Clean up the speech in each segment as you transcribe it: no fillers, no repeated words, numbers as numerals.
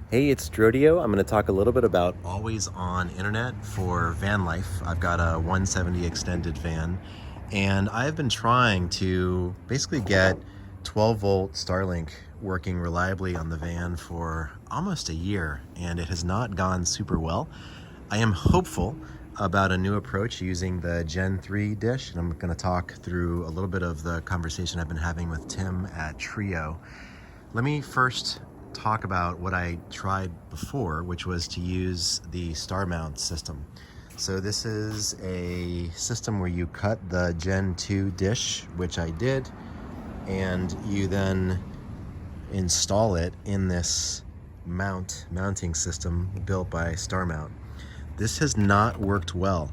Hey, it's Drodio. I'm going to talk a little bit about always on internet for van life. I've got a 170 extended van, and I've been trying to basically get 12 volt Starlink working reliably on the van for almost a year, and it has not gone super well. I am hopeful about a new approach using the Gen 3 dish, and I'm going to talk through a little bit of the conversation I've been having with Tim at Trio. Let me first talk about what I tried before, which was to use the StarMount system. So this is a system where you cut the Gen 2 dish, which I did, and you then install it in this mounting system built by StarMount. This has not worked well,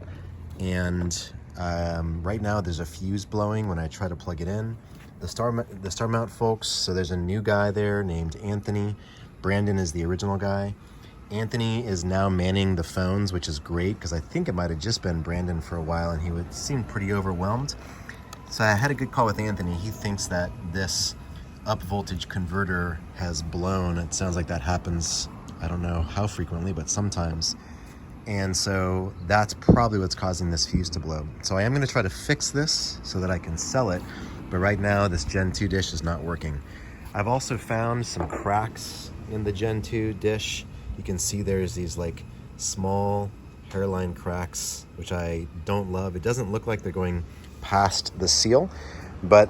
and right now there's a fuse blowing when I try to plug it in. The StarMount folks, so there's a new guy there named Anthony. Brandon is the original guy. Anthony is now manning the phones, which is great because I think it might have just been Brandon for a while and he would seem pretty overwhelmed. So I had a good call with Anthony. He thinks that this up voltage converter has blown. It sounds like that happens, I don't know how frequently, but sometimes. And so that's probably what's causing this fuse to blow. So I am going to try to fix this so that I can sell it. But right now, this Gen 2 dish is not working. I've also found some cracks in the Gen 2 dish. You can see there's these like small hairline cracks, which I don't love. It doesn't look like they're going past the seal, but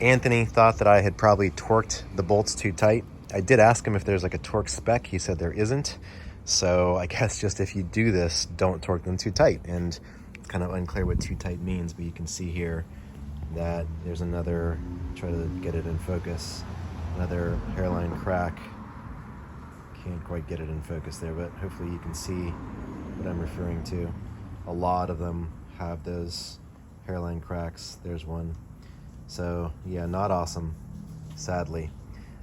Anthony thought that I had probably torqued the bolts too tight. I did ask him if there's like a torque spec. He said there isn't. So I guess just if you do this, don't torque them too tight. And it's kind of unclear what too tight means, but you can see here that there's another, try to get it in focus, another hairline crack. Can't quite get it in focus there, but hopefully you can see what I'm referring to. A lot of them have those hairline cracks. There's one. So yeah, not awesome, sadly.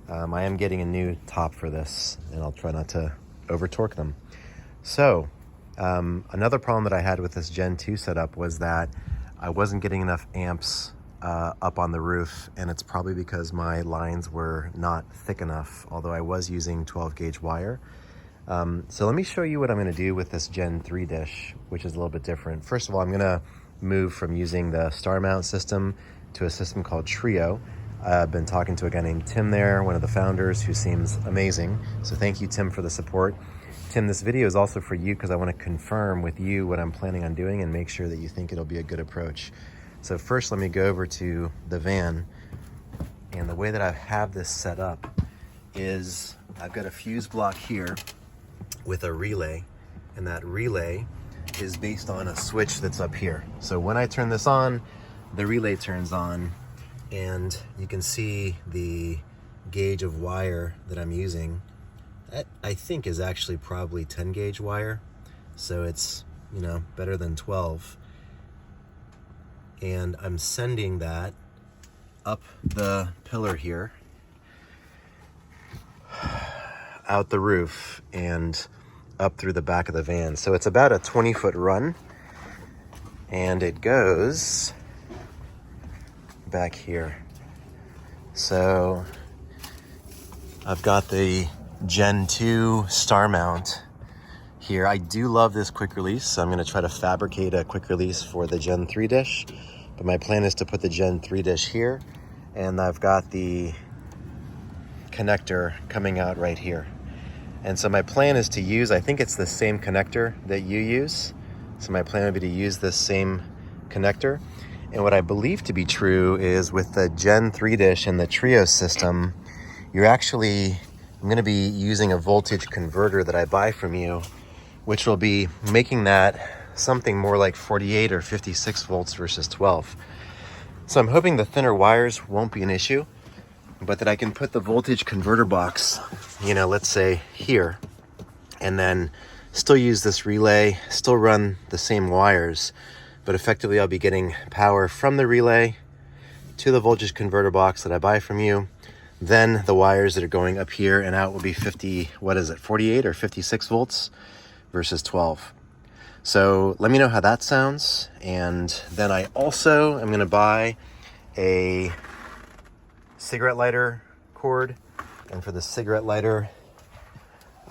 I am getting a new top for this, and I'll try not to over torque them. So another problem that I had with this Gen 2 setup was that I wasn't getting enough amps up on the roof, and it's probably because my lines were not thick enough, although I was using 12 gauge wire. So let me show you what I'm going to do with this Gen 3 dish, which is a little bit different. First of all, I'm going to move from using the StarMount system to a system called Trio. I've been talking to a guy named Tim there, one of the founders, who seems amazing. So thank you, Tim, for the support. Tim, this video is also for you because I want to confirm with you what I'm planning on doing and make sure that you think it'll be a good approach. So first, let me go over to the van. And the way that I have this set up is I've got a fuse block here with a relay, and that relay is based on a switch that's up here. So when I turn this on, the relay turns on, and you can see the gauge of wire that I'm using. That I think is actually probably 10 gauge wire. So it's, you know, better than 12. And I'm sending that up the pillar here, out the roof, and up through the back of the van. So it's about a 20-foot run, and it goes back here. So I've got the Gen 2 StarMount here. I do love this quick release, so I'm going to try to fabricate a quick release for the Gen 3 dish, but my plan is to put the Gen 3 dish here, and I've got the connector coming out right here. And so my plan is to use, I think it's the same connector that you use, so my plan would be to use this same connector. And what I believe to be true is with the Gen 3 dish and the Trio system, I'm going to be using a voltage converter that I buy from you, which will be making that something more like 48 or 56 volts versus 12. So I'm hoping the thinner wires won't be an issue, but that I can put the voltage converter box, you know, let's say here, and then still use this relay, still run the same wires, but effectively I'll be getting power from the relay to the voltage converter box that I buy from you. Then the wires that are going up here and out will be 48 or 56 volts versus 12. So let me know how that sounds. And then I also am going to buy a cigarette lighter cord. And for the cigarette lighter,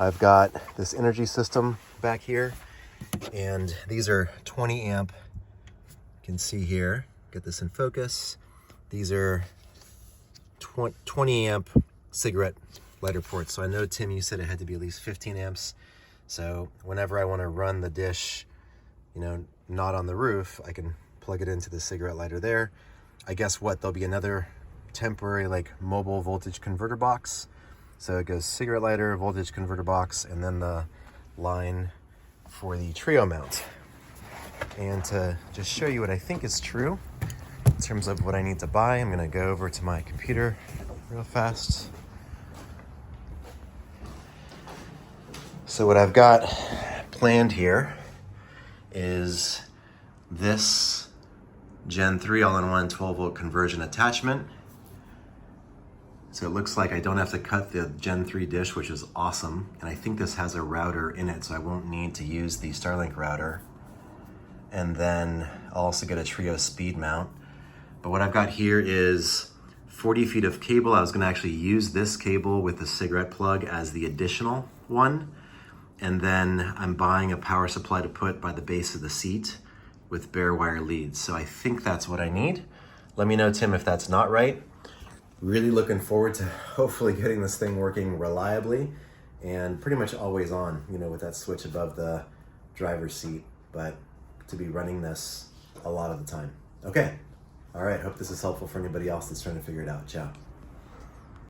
I've got this energy system back here, and these are 20 amp. You can see here, get this in focus. These are 20 amp cigarette lighter ports. So I know, Tim, you said it had to be at least 15 amps. So whenever I want to run the dish, you know, not on the roof, I can plug it into the cigarette lighter there. I guess what, there'll be another temporary like mobile voltage converter box. So it goes cigarette lighter, voltage converter box, and then the line for the TrioMount. And to just show you what I think is true in terms of what I need to buy, I'm gonna go over to my computer real fast. So what I've got planned here is this Gen 3 all-in-one 12-volt conversion attachment. So it looks like I don't have to cut the Gen 3 dish, which is awesome. And I think this has a router in it, so I won't need to use the Starlink router. And then I'll also get a Trio speed mount. But what I've got here is 40 feet of cable. I was gonna actually use this cable with the cigarette plug as the additional one. And then I'm buying a power supply to put by the base of the seat with bare wire leads. So I think that's what I need. Let me know, Tim, if that's not right. Really looking forward to hopefully getting this thing working reliably and pretty much always on, you know, with that switch above the driver's seat, but to be running this a lot of the time. Okay, all right, hope this is helpful for anybody else that's trying to figure it out. Ciao.